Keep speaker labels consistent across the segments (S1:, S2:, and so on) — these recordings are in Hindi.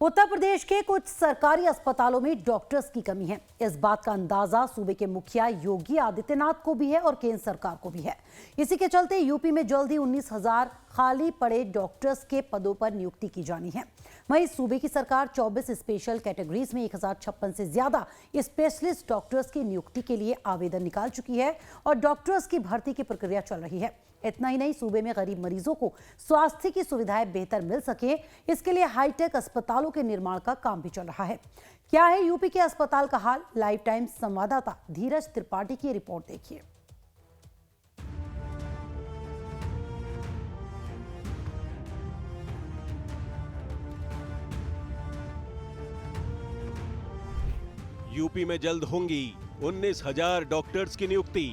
S1: उत्तर प्रदेश के कुछ सरकारी अस्पतालों में डॉक्टर्स की कमी है। इस बात का अंदाजा सूबे के मुखिया योगी आदित्यनाथ को भी है और केंद्र सरकार को भी है। इसी के चलते यूपी में जल्द ही 19,000 खाली पड़े डॉक्टर्स के पदों पर नियुक्ति की जानी है। वहीं सूबे की सरकार 24 स्पेशल कैटेगरीज में 1056 से ज्यादा स्पेशलिस्ट डॉक्टर्स की नियुक्ति के लिए आवेदन निकाल चुकी है और डॉक्टर्स की भर्ती की प्रक्रिया चल रही है। इतना ही नहीं, सूबे में गरीब मरीजों को स्वास्थ्य की सुविधाएं बेहतर मिल सके, इसके लिए हाईटेक अस्पतालों के निर्माण का काम भी चल रहा है। क्या है यूपी के अस्पताल का हाल? लाइव टाइम संवाददाता धीरज त्रिपाठी की रिपोर्ट देखिए।
S2: यूपी में जल्द होंगी 19,000 डॉक्टर्स की नियुक्ति।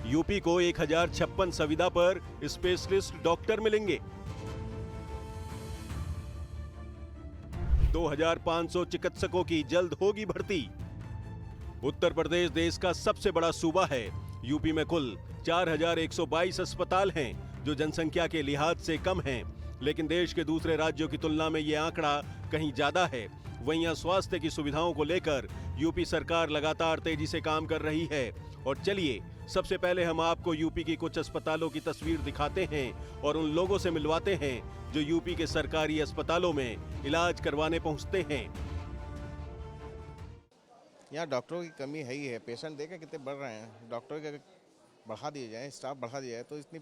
S2: यूपी को 1056 संविदा पर स्पेशलिस्ट डॉक्टर मिलेंगे। 2,500 चिकित्सकों की जल्द होगी भर्ती। उत्तर प्रदेश देश का सबसे बड़ा सूबा है। यूपी में कुल 4,122 अस्पताल हैं, जो जनसंख्या के लिहाज से कम हैं, लेकिन देश के दूसरे राज्यों की तुलना में ये आंकड़ा कहीं ज्यादा है। वहीं यहाँ स्वास्थ्य की सुविधाओं को लेकर यूपी सरकार लगातार तेजी से काम कर रही है। और चलिए सबसे पहले हम आपको यूपी की कुछ अस्पतालों की तस्वीर दिखाते हैं और उन लोगों से मिलवाते हैं जो यूपी के सरकारी अस्पतालों में इलाज करवाने पहुंचते हैं।
S3: यहाँ डॉक्टरों की कमी है ही है। पेशेंट देखे कितने बढ़ रहे हैं। डॉक्टर के बढ़ा दिए जाए, स्टाफ बढ़ा दिया जाए तो इतनी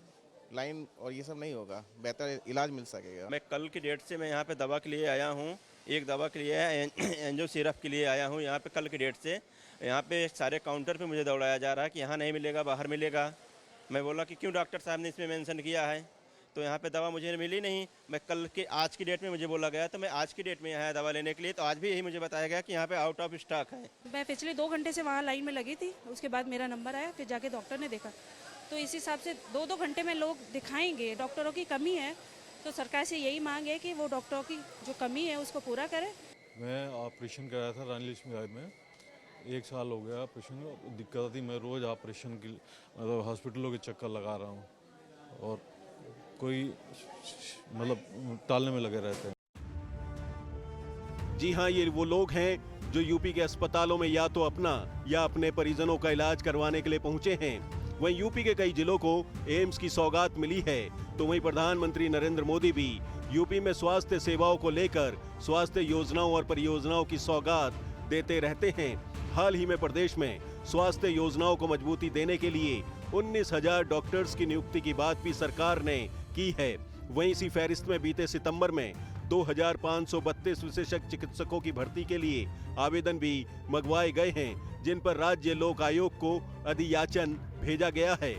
S3: लाइन और ये सब नहीं होगा, बेहतर इलाज मिल सकेगा।
S4: मैं कल की डेट से मैं यहाँ पे दवा के लिए आया हूँ। एक दवा के लिए एंजियो सिरप के लिए आया हूँ यहाँ पे कल की डेट से। यहाँ पे सारे काउंटर पे मुझे दौड़ाया जा रहा है कि यहाँ नहीं मिलेगा, बाहर मिलेगा। मैं बोला कि क्यों डॉक्टर साहब ने इसमें मेंशन किया है, तो यहाँ पे दवा मुझे मिली नहीं। मैं कल के आज की डेट में मुझे बोला गया, तो मैं आज की डेट में यहाँ दवा लेने के लिए, तो आज भी यही मुझे बताया गया कि यहाँ पे आउट ऑफ स्टॉक है।
S5: मैं पिछले 2 घंटे से वहाँ लाइन में लगी थी, उसके बाद मेरा नंबर आया, फिर जाके डॉक्टर ने देखा, तो इस हिसाब से 2-2 घंटे में लोग दिखाएंगे। डॉक्टरों की कमी है, तो सरकार से यही मांग है कि वो डॉक्टरों की जो कमी है उसको पूरा करे।
S6: मैं ऑपरेशन कराया था रानी लक्ष्मीबाई में, 1 साल हो गया ऑपरेशन। दिक्कत थी, मैं रोज ऑपरेशन की मतलब हॉस्पिटलों के चक्कर लगा रहा हूँ और कोई मतलब टालने में लगे रहते हैं।
S2: जी हाँ, ये वो लोग हैं जो यूपी के अस्पतालों में या तो अपना या अपने परिजनों का इलाज करवाने के लिए पहुंचे हैं। वहीं यूपी के कई जिलों को एम्स की सौगात मिली है, तो वहीं प्रधानमंत्री नरेंद्र मोदी भी यूपी में स्वास्थ्य सेवाओं को लेकर स्वास्थ्य योजनाओं और परियोजनाओं की सौगात देते रहते हैं। हाल ही में प्रदेश में स्वास्थ्य योजनाओं को मजबूती देने के लिए 19,000 डॉक्टर्स की नियुक्ति की बात भी सरकार ने की है। वहीं इसी फहरिस्त में बीते सितंबर में 2,532 विशेषज्ञ चिकित्सकों की भर्ती के लिए आवेदन भी मंगवाए गए हैं, जिन पर राज्य लोक आयोग को अधियाचन भेजा गया है।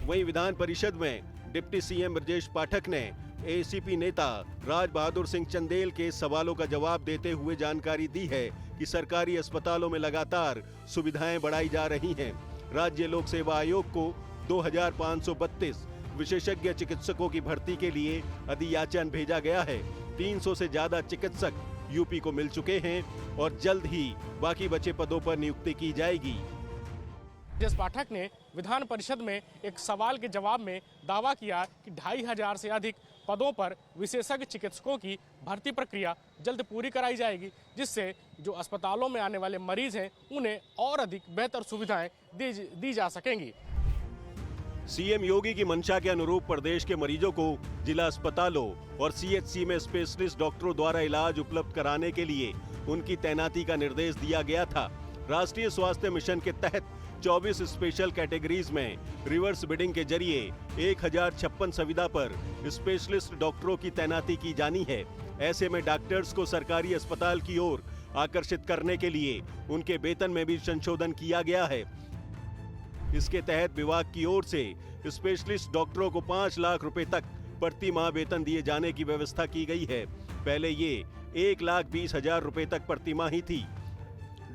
S2: वहीं विधान परिषद में डिप्टी सीएम ब्रजेश पाठक ने एसीपी नेता राज बहादुर सिंह चंदेल के सवालों का जवाब देते हुए जानकारी दी है कि सरकारी अस्पतालों में लगातार सुविधाएं बढ़ाई जा रही हैं। राज्य लोक सेवा आयोग को 2,532 विशेषज्ञ चिकित्सकों की भर्ती के लिए अधियाचन भेजा गया है। 300 से ज्यादा चिकित्सक यूपी को मिल चुके हैं और जल्द ही बाकी बचे पदों पर नियुक्ति की जाएगी।
S7: ब्रजेश पाठक ने विधान परिषद में एक सवाल के जवाब में दावा किया कि 2,500 से अधिक पदों पर विशेषज्ञ चिकित्सकों की भर्ती प्रक्रिया जल्द पूरी कराई जाएगी, जिससे जो अस्पतालों में आने वाले मरीज हैं उन्हें और अधिक बेहतर सुविधाएं दी जा सकेंगी।
S2: सीएम योगी की मंशा के अनुरूप प्रदेश के मरीजों को जिला अस्पतालों और सीएचसी में स्पेशलिस्ट डॉक्टरों द्वारा इलाज उपलब्ध कराने के लिए उनकी तैनाती का निर्देश दिया गया था। राष्ट्रीय स्वास्थ्य मिशन के तहत 24 स्पेशल कैटेगरीज में रिवर्स बिडिंग के जरिए 1056 संविदा पर स्पेशलिस्ट डॉक्टरों की तैनाती की जानी है। ऐसे में डॉक्टर्स को सरकारी अस्पताल की ओर आकर्षित करने के लिए उनके वेतन में भी संशोधन किया गया है। इसके तहत विभाग की ओर से स्पेशलिस्ट डॉक्टरों को 5 लाख रुपए तक प्रति माह वेतन दिए जाने की व्यवस्था की गई है। पहले ये 1,20,000 रुपए तक प्रति माह ही थी।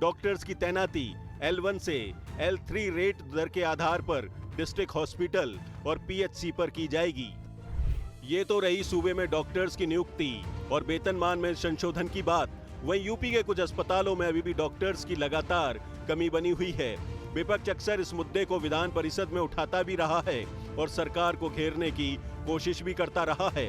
S2: डॉक्टर्स की तैनाती L1 से L3 रेट दर के आधार पर डिस्ट्रिक्ट हॉस्पिटल और पीएचसी पर की जाएगी। ये तो रही सूबे में डॉक्टर्स की नियुक्ति और वेतनमान में संशोधन की बात। वहीं यूपी के कुछ अस्पतालों में अभी भी डॉक्टर्स की लगातार कमी बनी हुई है। विपक्ष अक्सर इस मुद्दे को विधान परिषद में उठाता भी रहा है और सरकार को घेरने की कोशिश भी करता रहा है।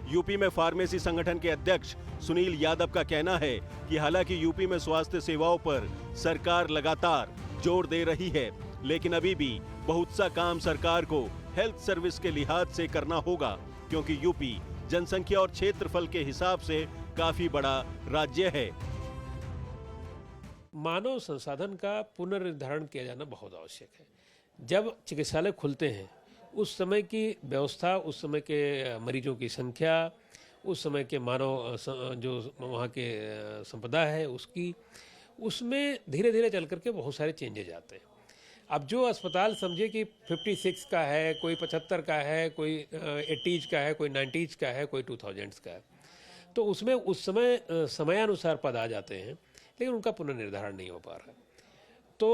S2: यूपी में फार्मेसी संगठन के अध्यक्ष सुनील यादव का कहना है कि हालांकि यूपी में स्वास्थ्य सेवाओं पर सरकार लगातार जोर दे रही है, लेकिन अभी भी बहुत सा काम सरकार को हेल्थ सर्विस के लिहाज से करना होगा, क्योंकि यूपी जनसंख्या और क्षेत्रफल के हिसाब से काफी बड़ा राज्य है।
S8: मानव संसाधन का पुनर्निर्धारण किया जाना बहुत आवश्यक है। जब चिकित्सालय खुलते हैं उस समय की व्यवस्था, उस समय के मरीजों की संख्या, उस समय के मानव जो वहाँ के संपदा है उसमें धीरे धीरे चल करके बहुत सारे चेंजेज आते हैं। अब जो अस्पताल समझे कि 56 का है, कोई 75 का है, कोई 80s का है, कोई 90s का है, कोई 2000s का है, तो उसमें उस समय समयानुसार पद आ जाते हैं, लेकिन उनका पुनर्निर्धारण नहीं हो पा रहा है। तो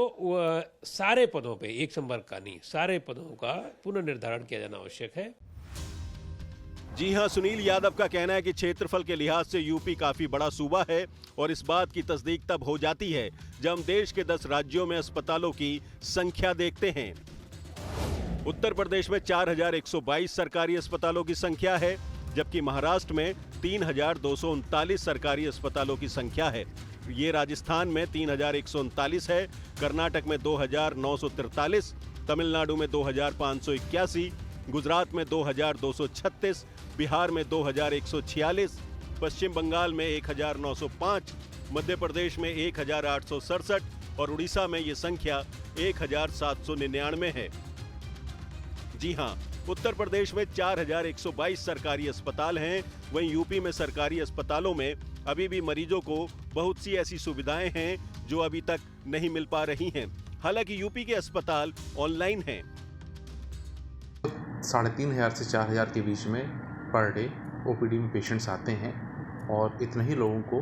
S8: सारे पदों पे, एक संवर्ग का नहीं, सारे पदों का पुनर्निर्धारण किया जाना आवश्यक है।
S2: जी हां, सुनील यादव का कहना है कि क्षेत्रफल के लिहाज से यूपी काफी बड़ा सूबा है और इस बात की तस्दीक तब हो जाती है जब हम देश के 10 राज्यों में अस्पतालों की संख्या देखते हैं। उत्तर प्रदेश में 4122 सरकारी अस्पतालों की संख्या है, जबकि महाराष्ट्र में 3239 सरकारी अस्पतालों की संख्या है। ये राजस्थान में 3139 है, कर्नाटक में 2943, तमिलनाडु में 2581, गुजरात में 2236, बिहार में 2146, पश्चिम बंगाल में 1905, मध्य प्रदेश में 1867 और उड़ीसा में ये संख्या 1799 है। जी हां, उत्तर प्रदेश में 4122 सरकारी अस्पताल हैं, वहीं यूपी में सरकारी अस्पतालों में अभी भी मरीजों को बहुत सी ऐसी सुविधाएं हैं जो अभी तक नहीं मिल पा रही हैं। हालांकि यूपी के अस्पताल ऑनलाइन हैं।
S9: 3500 से 4000 के बीच में पर डे ओपीडी में पेशेंट्स आते हैं और इतने ही लोगों को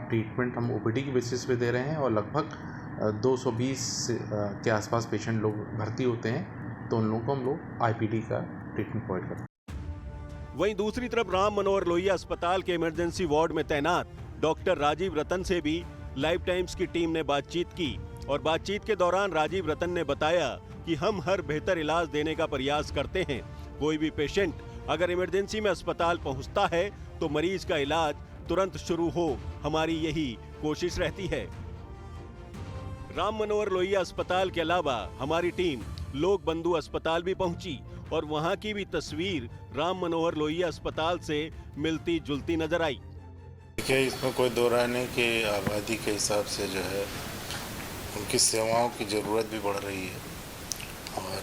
S9: ट्रीटमेंट हम ओपीडी की बेसिस पे दे रहे हैं और लगभग 220 के आसपास पेशेंट लोग भर्ती होते हैं, तो उन लोगों को हम लोग आईपीडी का ट्रीटमेंट प्रोवाइड करते हैं।
S2: वहीं दूसरी तरफ राम मनोहर लोहिया अस्पताल के इमरजेंसी वार्ड में तैनात डॉक्टर राजीव रतन से भी लाइफ टाइम्स की टीम ने बातचीत की और बातचीत के दौरान राजीव रतन ने बताया कि हम हर बेहतर इलाज देने का प्रयास करते हैं। कोई भी पेशेंट अगर इमरजेंसी में अस्पताल पहुंचता है तो मरीज का इलाज तुरंत शुरू हो, हमारी यही कोशिश रहती है। राम मनोहर लोहिया अस्पताल के अलावा हमारी टीम लोक बंधु अस्पताल भी पहुंची और वहां की भी तस्वीर राम मनोहर लोहिया अस्पताल से मिलती जुलती नजर आई।
S10: देखिए, इसमें कोई दो राय नहीं कि आबादी के हिसाब से जो है उनकी सेवाओं की ज़रूरत भी बढ़ रही है और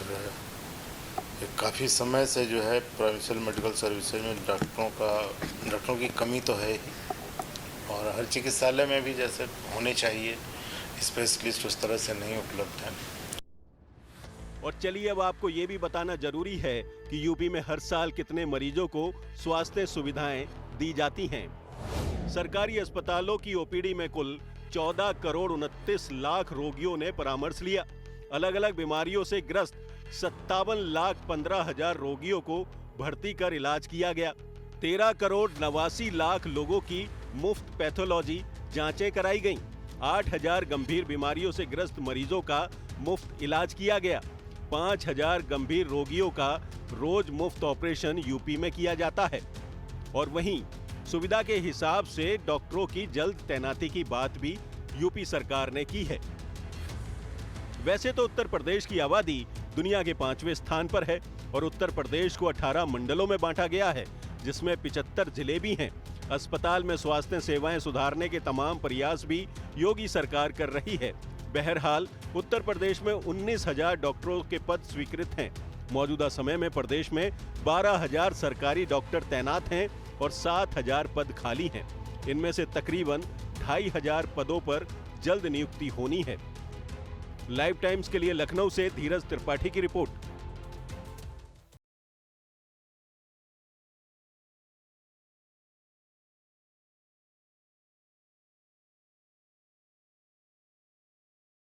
S10: काफ़ी समय से जो है प्रोविंशियल मेडिकल सर्विसेज में डॉक्टरों की कमी तो है ही और हर चिकित्सालय में भी जैसे होने चाहिए स्पेशलिस्ट उस तरह से नहीं उपलब्ध है।
S2: और चलिए अब आपको ये भी बताना जरूरी है कि यूपी में हर साल कितने मरीजों को स्वास्थ्य सुविधाएं दी जाती हैं। सरकारी अस्पतालों की ओपीडी में कुल 14 करोड़ 29 लाख रोगियों ने परामर्श लिया। अलग अलग बीमारियों से ग्रस्त 57,15,000 रोगियों को भर्ती कर इलाज किया गया। 13 करोड़ 89 लाख लोगों की मुफ्त पैथोलॉजी जांचें कराई गईं। 8,000 गंभीर बीमारियों से ग्रस्त मरीजों का मुफ्त इलाज किया गया। 5,000 गंभीर रोगियों का रोज मुफ्त ऑपरेशन यूपी में किया जाता है। और वहीं सुविधा के हिसाब से डॉक्टरों की जल्द तैनाती की बात भी यूपी सरकार ने की है। वैसे तो उत्तर प्रदेश की आबादी दुनिया के 5वें स्थान पर है और उत्तर प्रदेश को 18 मंडलों में बांटा गया है, जिसमें 75 जिले भी हैं। अस्पताल में स्वास्थ्य सेवाएं सुधारने के तमाम प्रयास भी योगी सरकार कर रही है। बहरहाल उत्तर प्रदेश में 19,000 डॉक्टरों के पद स्वीकृत हैं। मौजूदा समय में प्रदेश में 12,000 सरकारी डॉक्टर तैनात हैं और 7,000 पद खाली हैं। इनमें से तकरीबन 2,500 पदों पर जल्द नियुक्ति होनी है। लाइव टाइम्स के लिए लखनऊ से धीरज त्रिपाठी की रिपोर्ट।